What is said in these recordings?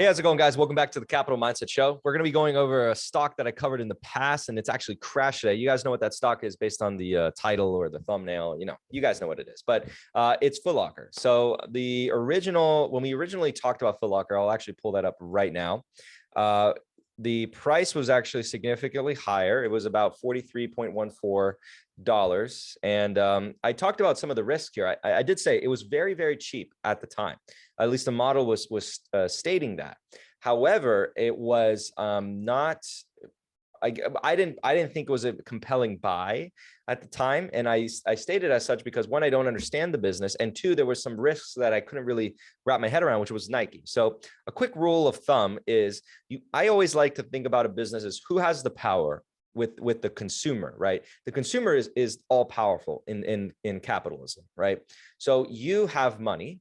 How's it going, guys? Welcome back to the Capital Mindset Show. We're going to be going over a stock that I covered in the past, and it's actually crashed today. You guys know what that stock is based on the title or the thumbnail. You guys know what it is, but it's Foot Locker. So when we originally talked about Foot Locker, I'll actually pull that up right now. The price was actually significantly higher. It was about $43.14. And I talked about some of the risk here. I did say it was very, very cheap at the time. At least the model was stating that. However, it was not. I didn't think it was a compelling buy at the time, and I stated as such because one, I don't understand the business, and two, there were some risks that I couldn't really wrap my head around, which was Nike. So a quick rule of thumb is I always like to think about a business as who has the power with the consumer, right? The consumer is all powerful in capitalism, right? So you have money.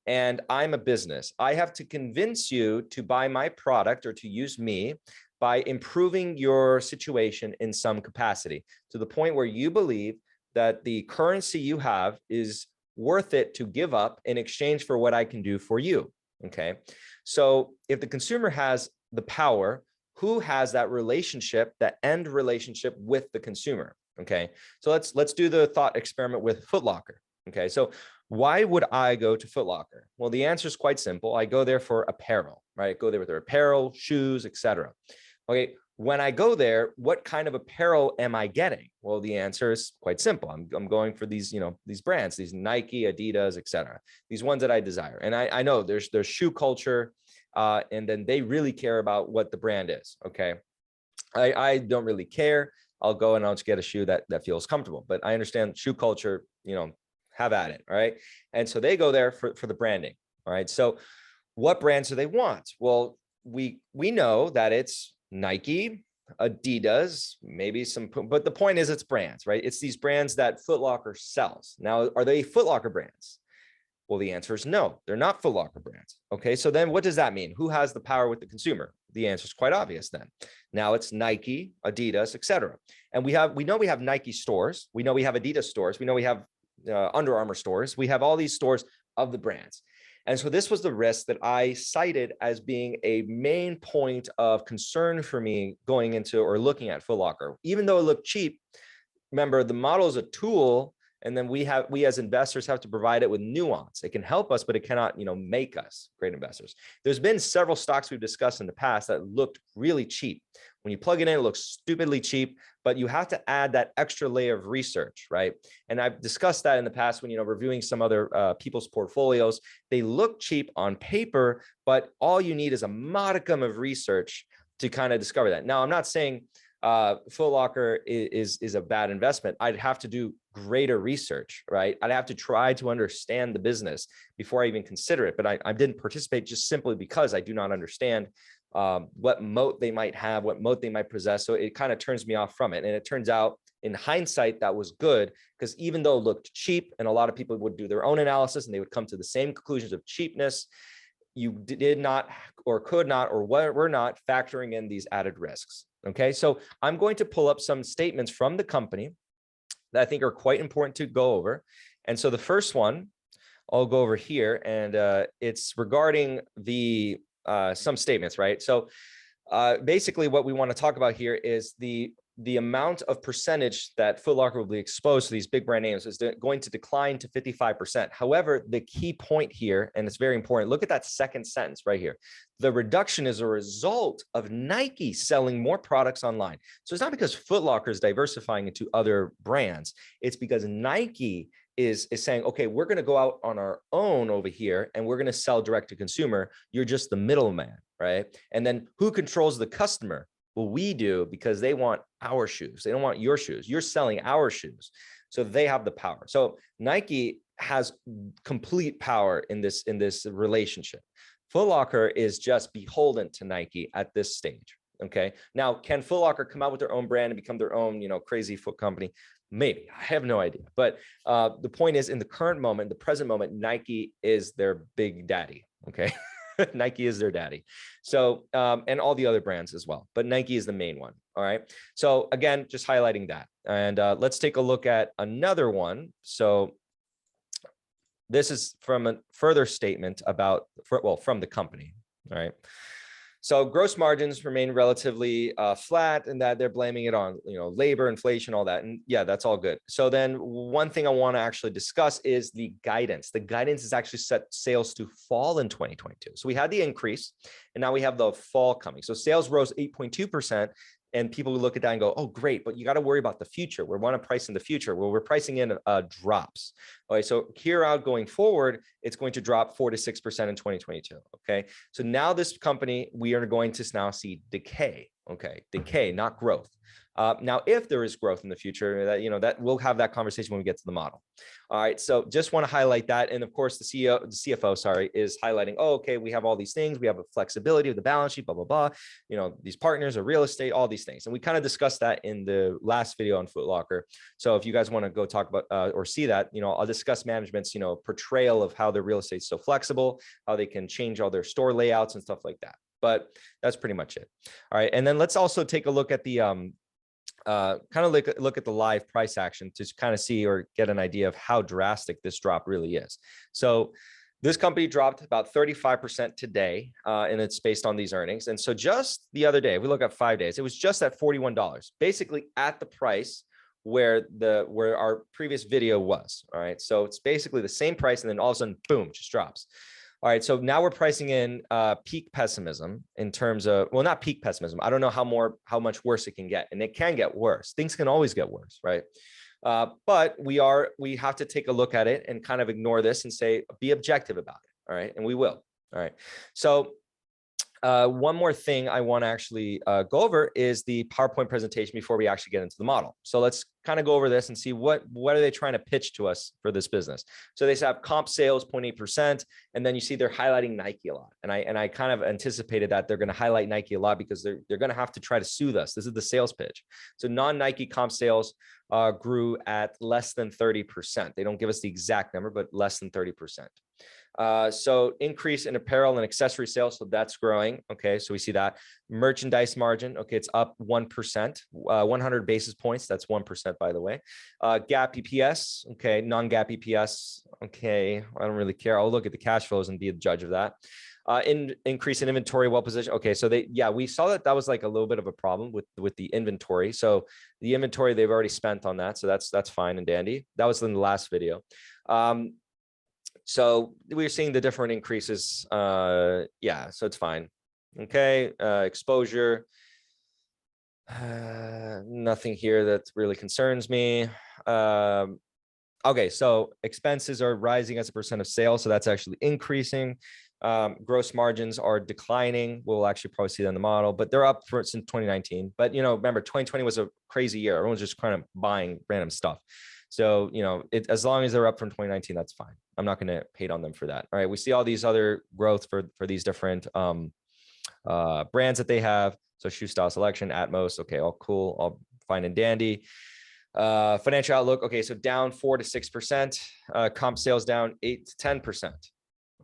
And I'm a business. I have to convince you to buy my product or to use me by improving your situation in some capacity to the point where you believe that the currency you have is worth it to give up in exchange for what I can do for you. Okay. So if the consumer has the power, who has that relationship, that end relationship with the consumer? Okay. So let's do the thought experiment with Foot Locker. Okay. So why would I go to Foot Locker? Well, the answer is quite simple. I go there for apparel, right? I go there with their apparel, shoes, etc. Okay, when I go there, what kind of apparel am I getting? Well, the answer is quite simple. I'm going for these, these brands, these Nike, Adidas, etc. These ones that I desire. And I know there's shoe culture, and then they really care about what the brand is. Okay, I don't really care. I'll go and I'll just get a shoe that feels comfortable. But I understand shoe culture, have at it. All right. And so they go there for the branding. All right. So what brands do they want? Well, we know that it's Nike, Adidas, maybe some, but the point is it's brands, right? It's these brands that Foot Locker sells. Now, are they Foot Locker brands? Well, the answer is no, they're not Foot Locker brands. Okay. So then what does that mean? Who has the power with the consumer? The answer is quite obvious then. Now it's Nike, Adidas, etc. And we know we have Nike stores. We know we have Adidas stores. We know we have Under Armour stores. We have all these stores of the brands. And so this was the risk that I cited as being a main point of concern for me going into or looking at Foot Locker. Even though it looked cheap, remember the model is a tool, and then we as investors have to provide it with nuance. It can help us, but it cannot, make us great investors. There's been several stocks we've discussed in the past that looked really cheap. When you plug it in, it looks stupidly cheap, but you have to add that extra layer of research, right? And I've discussed that in the past when, reviewing some other people's portfolios. They look cheap on paper, but all you need is a modicum of research to kind of discover that. Now, I'm not saying Foot Locker is a bad investment. I'd have to do greater research, right? I'd have to try to understand the business before I even consider it. But I didn't participate just simply because I do not understand what moat they might have, what moat they might possess. So it kind of turns me off from it. And it turns out in hindsight, that was good, because even though it looked cheap and a lot of people would do their own analysis and they would come to the same conclusions of cheapness, you did not or could not or were not factoring in these added risks. Okay, so I'm going to pull up some statements from the company that I think are quite important to go over. And so the first one, I'll go over here, and it's regarding the some statements, right? So basically what we want to talk about here is the amount of percentage that Foot Locker will be exposed to these big brand names is going to decline to 55%. However, the key point here, and it's very important, look at that second sentence right here. The reduction is a result of Nike selling more products online. So it's not because Foot Locker is diversifying into other brands. It's because Nike is saying, okay, we're going to go out on our own over here and we're going to sell direct to consumer. You're just the middleman, right? And then who controls the customer? Well, we do, because they want our shoes. They don't want your shoes. You're selling our shoes. So they have the power. So Nike has complete power in this relationship. Foot Locker is just beholden to Nike at this stage. Okay. Now, can Foot Locker come out with their own brand and become their own, crazy foot company? Maybe. I have no idea. But the point is, in the current moment, the present moment, Nike is their big daddy. Okay. Nike is their daddy. So, and all the other brands as well, but Nike is the main one. All right. So again, just highlighting that. And let's take a look at another one. So this is from a further statement about, from the company. All right. So gross margins remain relatively flat, and that they're blaming it on, labor, inflation, all that. And yeah, that's all good. So then one thing I want to actually discuss is the guidance. The guidance is actually set sales to fall in 2022. So we had the increase, and now we have the fall coming. So sales rose 8.2%. And people look at that and go, oh, great, but you got to worry about the future. We want to price in the future. Well, we're pricing in drops. Okay, so here out going forward, it's going to drop 4 to 6% in 2022. Okay, so now this company, we are going to now see decay. Okay, decay, not growth. Now, if there is growth in the future, that we'll have that conversation when we get to the model. All right, so just want to highlight that. And of course, the CFO, sorry, is highlighting, oh, okay, we have all these things. We have a flexibility of the balance sheet, blah, blah, blah. These partners are real estate, all these things. And we kind of discussed that in the last video on Foot Locker. So if you guys want to go talk about or see that, I'll discuss management's, portrayal of how their real estate is so flexible, how they can change all their store layouts and stuff like that. But that's pretty much it. All right, and then let's also take a look at the kind of look at the live price action to kind of see or get an idea of how drastic this drop really is. So this company dropped about 35% today, and it's based on these earnings. And so just the other day, if we look at 5 days, it was just at $41, basically at the price where our previous video was. All right, so it's basically the same price, and then all of a sudden, boom, just drops. All right, so now we're pricing in peak pessimism in terms of, well, not peak pessimism. I don't know how much worse it can get, and it can get worse. Things can always get worse, right? But we have to take a look at it and kind of ignore this and say, be objective about it. All right, and we will. All right, so one more thing I want to actually go over is the PowerPoint presentation before we actually get into the model. So let's kind of go over this and see what are they trying to pitch to us for this business. So they have comp sales 0.8%, and then you see they're highlighting Nike a lot. And I kind of anticipated that they're going to highlight Nike a lot because they're going to have to try to sue us. This is the sales pitch. So non-Nike comp sales grew at less than 30%. They don't give us the exact number, but less than 30%. So increase in apparel and accessory sales. So that's growing. Okay. So we see that merchandise margin. Okay. It's up 1%, 100 basis points. That's 1%, by the way. GAAP EPS. Okay. Non-GAAP EPS. Okay. I don't really care. I'll look at the cash flows and be the judge of that. Increase in inventory, well positioned. Okay. So we saw that was like a little bit of a problem with the inventory. So the inventory, they've already spent on that. So that's fine and dandy. That was in the last video. So we're seeing the different increases. Yeah, so it's fine. Okay, exposure. Nothing here that really concerns me. Okay, so expenses are rising as a percent of sales. So that's actually increasing. Gross margins are declining. We'll actually probably see that in the model, but they're up since 2019. But, remember, 2020 was a crazy year. Everyone's just kind of buying random stuff. So, as long as they're up from 2019, that's fine. I'm not going to hate on them for that. All right. We see all these other growth for these different brands that they have. So Shoe Style Selection, Atmos. Okay. All cool. All fine and dandy. Financial outlook. Okay. So down 4 to 6%, comp sales down 8 to 10%.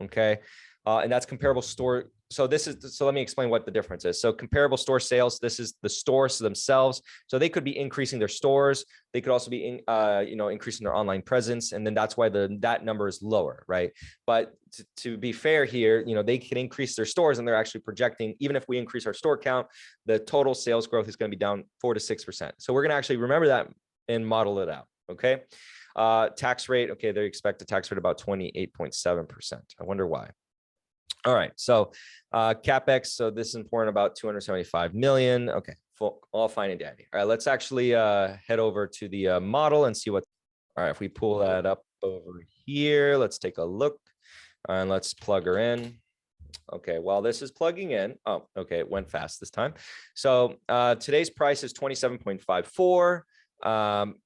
Okay. And that's comparable store. So let me explain what the difference is. So comparable store sales, this is the stores themselves. So they could be increasing their stores. They could also be, increasing their online presence. And then that's why that number is lower, right? But to be fair here, they can increase their stores, and they're actually projecting, even if we increase our store count, the total sales growth is going to be down 4 to 6%. So we're going to actually remember that and model it out. Okay. Tax rate. Okay. They expect a tax rate about 28.7%. I wonder why. All right, so CapEx, so this is important, about 275 million. Okay, all fine and dandy. All right, let's actually head over to the model and see all right, if we pull that up over here, let's take a look and let's plug her in. Okay, while this is plugging in, oh, okay, it went fast this time. So today's price is 27.54.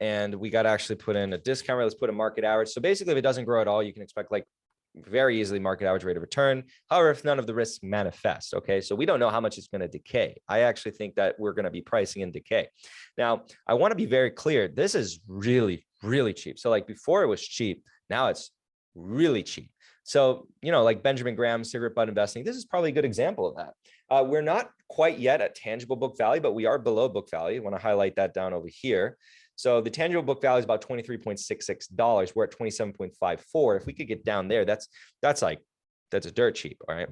And we got to actually put in a discount rate. Let's put a market average. So basically, if it doesn't grow at all, you can expect like very easily market average rate of return. However, if none of the risks manifest, okay, so we don't know how much it's going to decay. I actually think that we're going to be pricing in decay. Now, I want to be very clear. This is really, really cheap. So like before it was cheap, now it's really cheap. So, like Benjamin Graham, cigarette butt investing, this is probably a good example of that. We're not quite yet at tangible book value, but we are below book value. I want to highlight that down over here. So the tangible book value is about $23.66. We're at 27.54. If we could get down there, that's dirt cheap. All right.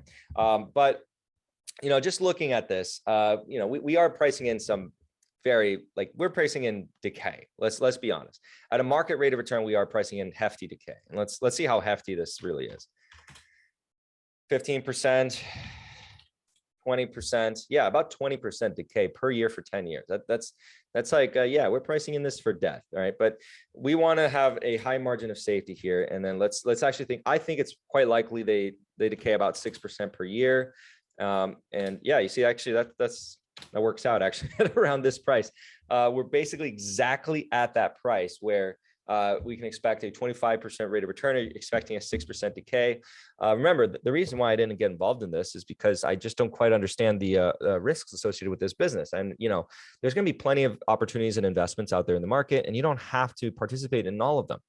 But just looking at this, we are pricing in some we're pricing in decay. Let's be honest. At a market rate of return, we are pricing in hefty decay. And let's see how hefty this really is. 15%, 20%. Yeah, about 20% decay per year for 10 years. That's like, yeah, we're pricing in this for death. All right. But we want to have a high margin of safety here. And then let's actually think, I think it's quite likely they decay about 6% per year. And yeah, you see, actually that works out actually at around this price. We're basically exactly at that price where we can expect a 25% rate of return, expecting a 6% decay. Remember, the reason why I didn't get involved in this is because I just don't quite understand the risks associated with this business. And, there's going to be plenty of opportunities and investments out there in the market, and you don't have to participate in all of them.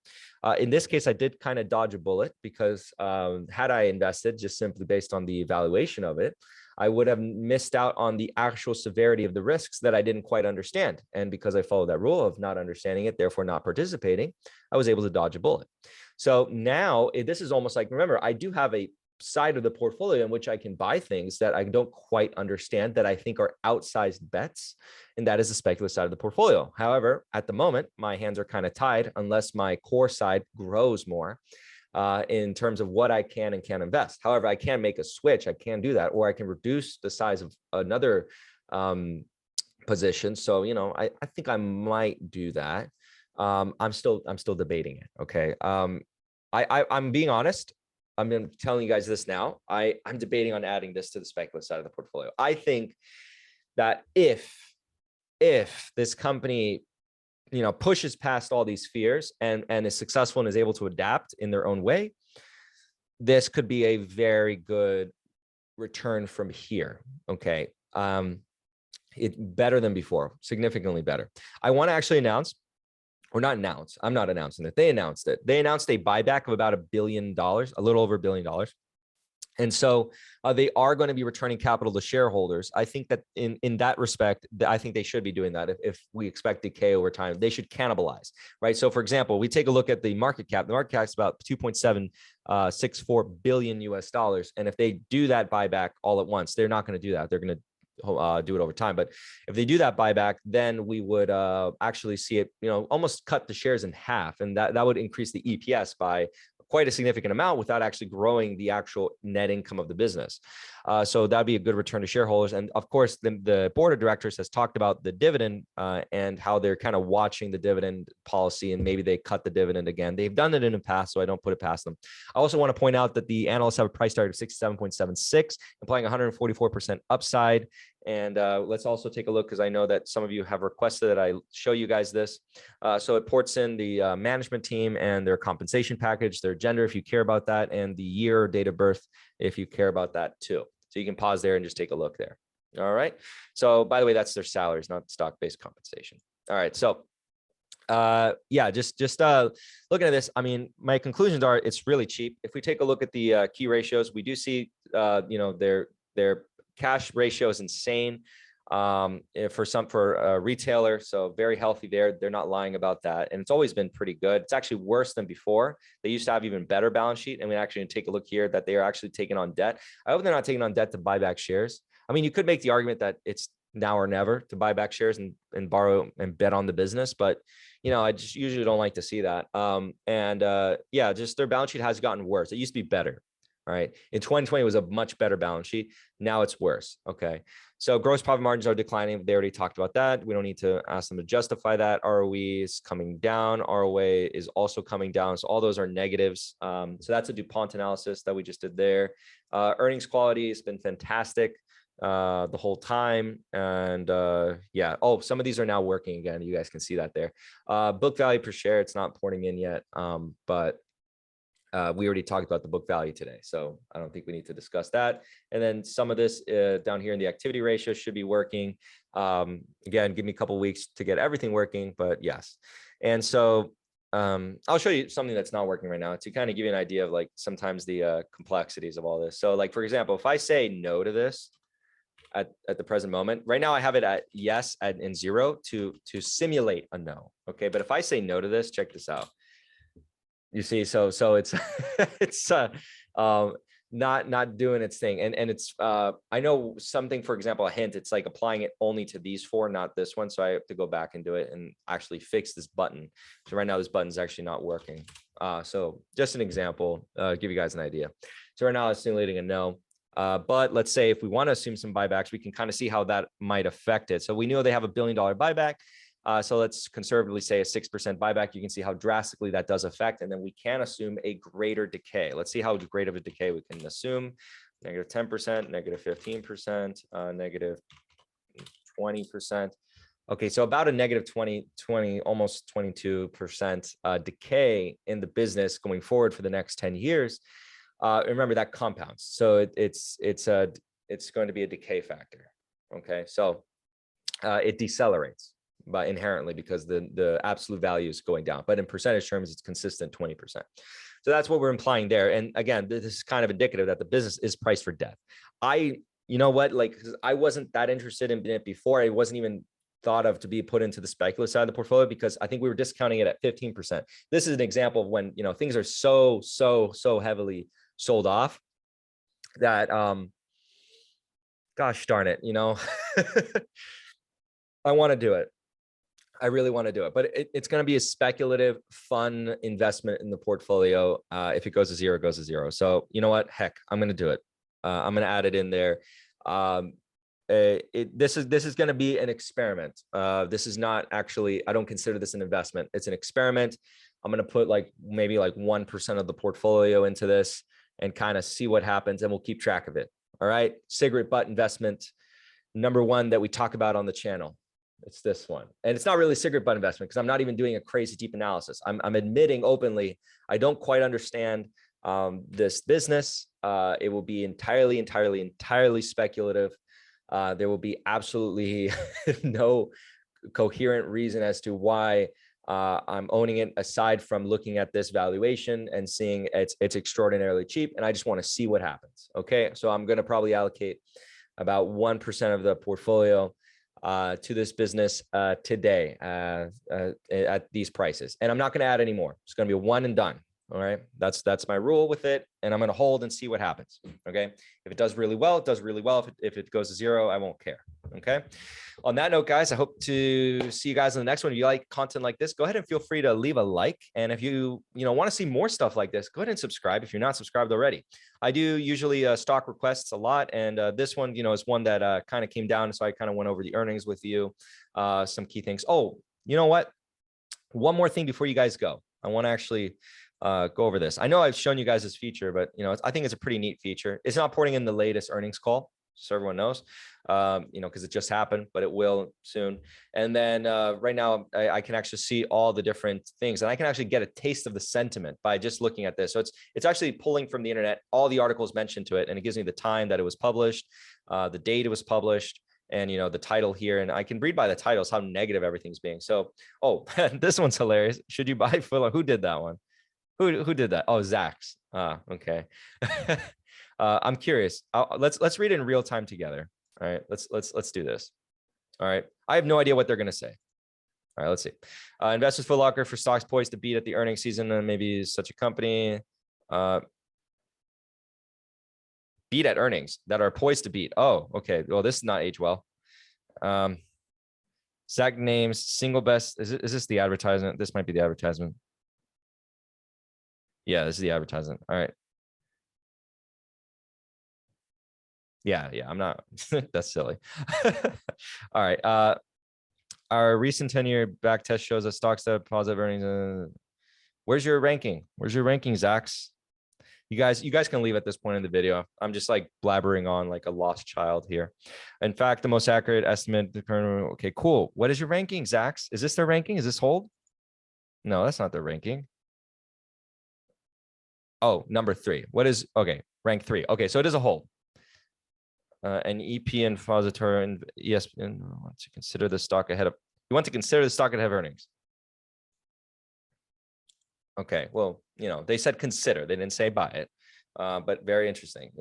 In this case, I did kind of dodge a bullet because had I invested just simply based on the evaluation of it, I would have missed out on the actual severity of the risks that I didn't quite understand. And because I followed that rule of not understanding it, therefore not participating, I was able to dodge a bullet. So now this is almost like, remember, I do have a side of the portfolio in which I can buy things that I don't quite understand that I think are outsized bets. And that is the speculative side of the portfolio. However, at the moment, my hands are kind of tied unless my core side grows more. In terms of what I can and can't invest. However, I can make a switch. I can do that, or I can reduce the size of another position. So, I think I might do that. I'm still debating it. Okay. I'm being honest. I'm telling you guys this now. I'm debating on adding this to the speculative side of the portfolio. I think that if this company pushes past all these fears and is successful and is able to adapt in their own way, this could be a very good return from here. Okay. It's better than before, significantly better. I want to actually announce, or not announce, I'm not announcing it. They announced it. They announced a buyback of about $1 billion, a little over $1 billion. And so they are going to be returning capital to shareholders. I think that in that respect, I think they should be doing that. If we expect decay over time, they should cannibalize, right? So for example, we take a look at the market cap. The market cap is about 2.764 billion US dollars. And if they do that buyback all at once, they're not going to do that. They're going to do it over time. But if they do that buyback, then we would actually see it, almost cut the shares in half. And that would increase the EPS by quite a significant amount without actually growing the actual net income of the business. So that'd be a good return to shareholders. And of course, the board of directors has talked about the dividend and how they're kind of watching the dividend policy, and maybe they cut the dividend again. They've done it in the past, so I don't put it past them. I also want to point out that the analysts have a price target of 67.76, implying 144% upside. And let's also take a look, because I know that some of you have requested that I show you guys this. So it ports in the management team and their compensation package, their gender, if you care about that, and the year or date of birth, if you care about that too. So you can pause there and just take a look there. All right. So by the way, that's their salaries, not stock-based compensation. All right. So yeah, just looking at this, I mean, my conclusions are it's really cheap. If we take a look at the key ratios, we do see, their cash ratio is insane for a retailer. So very healthy there. They're not lying about that. And it's always been pretty good. It's actually worse than before. They used to have even better balance sheet. And we actually take a look here that they are actually taking on debt. I hope they're not taking on debt to buy back shares. I mean, you could make the argument that it's now or never to buy back shares and borrow and bet on the business. But, I just usually don't like to see that. Yeah, just their balance sheet has gotten worse. It used to be better. All right. In 2020, it was a much better balance sheet. Now it's worse. Okay. So gross profit margins are declining. They already talked about that. We don't need to ask them to justify that. ROE is coming down. ROA is also coming down. So all those are negatives. So that's a DuPont analysis that we just did there. Earnings quality has been fantastic the whole time. And yeah. Oh, some of these are now working again. You guys can see that there. Book value per share, it's not porting in yet. But we already talked about the book value today, so I don't think we need to discuss that. And then some of this down here in the activity ratio should be working. Again, give me a couple of weeks to get everything working, but yes. And so I'll show you something that's not working right now to kind of give you an idea of like sometimes the complexities of all this. So like, for example, if I say no to this at the present moment, right now I have it at yes and 0 to simulate a no. Okay, but if I say no to this, check this out. You see, so it's not doing its thing. And it's I know something, for example, a hint, it's like applying it only to these four, not this one. So I have to go back and do it and actually fix this button. So right now this button is actually not working. So just an example, give you guys an idea. So right now it's simulating a no. But let's say if we want to assume some buybacks, we can kind of see how that might affect it. So we know they have $1 billion buyback. So let's conservatively say a 6% buyback. You can see how drastically that does affect. And then we can assume a greater decay. Let's see how great of a decay we can assume. Negative 10%, negative 15%, negative 20%. Okay, so about a negative 20, almost 22% decay in the business going forward for the next 10 years. Remember that compounds. So it's going to be a decay factor. Okay, so it decelerates by inherently because the absolute value is going down, but in percentage terms, it's consistent 20%. So that's what we're implying there. And again, this is kind of indicative that the business is priced for death. You know what, like, I wasn't that interested in it before. It wasn't even thought of to be put into the speculative side of the portfolio because I think we were discounting it at 15%. This is an example of when, you know, things are so heavily sold off that, gosh darn it, you know, I want to do it. I really want to do it, but it's going to be a speculative, fun investment in the portfolio. If it goes to zero, it goes to zero. So you know what? Heck, I'm going to do it. I'm going to add it in there. This is going to be an experiment. This is not actually, I don't consider this an investment. It's an experiment. I'm going to put like maybe like 1% of the portfolio into this and kind of see what happens, and we'll keep track of it. All right. Cigarette butt investment number one that we talk about on the channel. It's this one. And it's not really cigarette butt investment because I'm not even doing a crazy deep analysis. I'm admitting openly, I don't quite understand this business. It will be entirely speculative. There will be absolutely no coherent reason as to why I'm owning it, aside from looking at this valuation and seeing it's extraordinarily cheap. And I just want to see what happens. Okay. So I'm going to probably allocate about 1% of the portfolio to this business today at these prices. And I'm not going to add any more. It's going to be a one and done. All right. That's my rule with it. And I'm going to hold and see what happens. Okay. If it does really well, it does really well. If it goes to zero, I won't care. Okay. On that note, guys, I hope to see you guys in the next one. If you like content like this, go ahead and feel free to leave a like. And if you want to see more stuff like this, go ahead and subscribe if you're not subscribed already. I do usually stock requests a lot. And this one, is one that kind of came down. So I kind of went over the earnings with you, some key things. Oh, you know what? One more thing before you guys go. I want to actually go over this. I know I've shown you guys this feature, but I think it's a pretty neat feature. It's not porting in the latest earnings call, so everyone knows, because it just happened, but it will soon. And then right now I can actually see all the different things, and I can actually get a taste of the sentiment by just looking at this. So it's actually pulling from the internet all the articles mentioned to it, and it gives me the time that it was published, the date it was published, and the title here. And I can read by the titles how negative everything's being. So, oh, this one's hilarious. Should you buy Fuller? Who did that one? Who did that? Oh, Zach's. Okay. I'm curious. Let's read it in real time together. All right. Let's do this. All right. I have no idea what they're gonna say. All right. Let's see. Investors Foot Locker for stocks poised to beat at the earnings season, and maybe such a company. Beat at earnings that are poised to beat. Oh, okay. Well, this is not age well. Zach names single best. Is this the advertisement? This might be the advertisement. Yeah, this is the advertisement. All right. Yeah, I'm not. That's silly. All right. Our recent 10-year back test shows that stocks that have positive earnings. Where's your ranking? Where's your ranking, Zax? You guys can leave at this point in the video. I'm just like blabbering on like a lost child here. In fact, the most accurate estimate. Okay, cool. What is your ranking, Zax? Is this their ranking? Is this hold? No, that's not their ranking. Oh, number 3. What is, okay, rank 3. Okay, so it is a hold. An EP and Fository and ESPN want to consider the stock ahead of, you want to consider the stock ahead of earnings. Okay, well, they said consider, they didn't say buy it, but very interesting.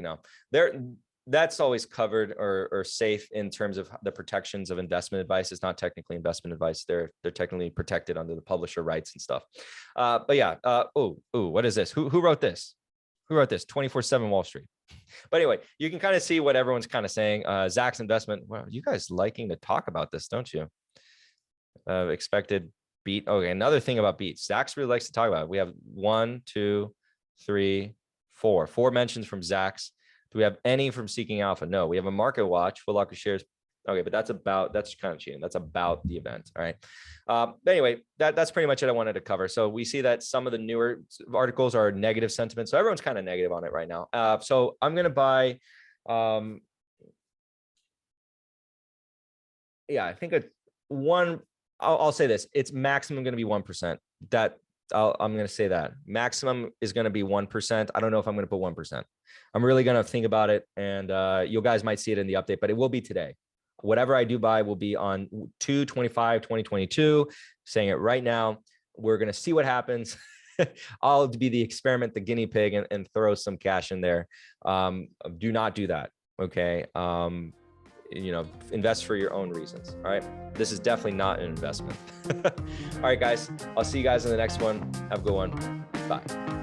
That's always covered or safe in terms of the protections of investment advice. It's not technically investment advice. They're technically protected under the publisher rights and stuff. But yeah. What is this? Who wrote this? Who wrote this? 24/7 Wall Street. But anyway, you can kind of see what everyone's kind of saying. Zach's investment. Well, you guys liking to talk about this, don't you? Expected beat. Okay, another thing about beats. Zach's really likes to talk about it. We have 1, 2, 3, 4. 4 mentions from Zach's. Do we have any from Seeking Alpha? No. We have a market watch. Foot Locker shares. Okay, but that's kind of cheating. That's about the event. All right. But anyway, that's pretty much it I wanted to cover. So we see that some of the newer articles are negative sentiment. So everyone's kind of negative on it right now. So I'm going to buy, yeah, I think I'll say this. It's maximum going to be 1%. I'm going to say that maximum is going to be 1%. I don't know if I'm going to put 1%. I'm really going to think about it, and you guys might see it in the update, but it will be today. Whatever I do buy will be on 2/25/2022. Saying it right now. We're going to see what happens. I'll be the experiment, the guinea pig, and throw some cash in there. Do not do that. Okay. Invest for your own reasons. All right. This is definitely not an investment. All right, guys. I'll see you guys in the next one. Have a good one. Bye.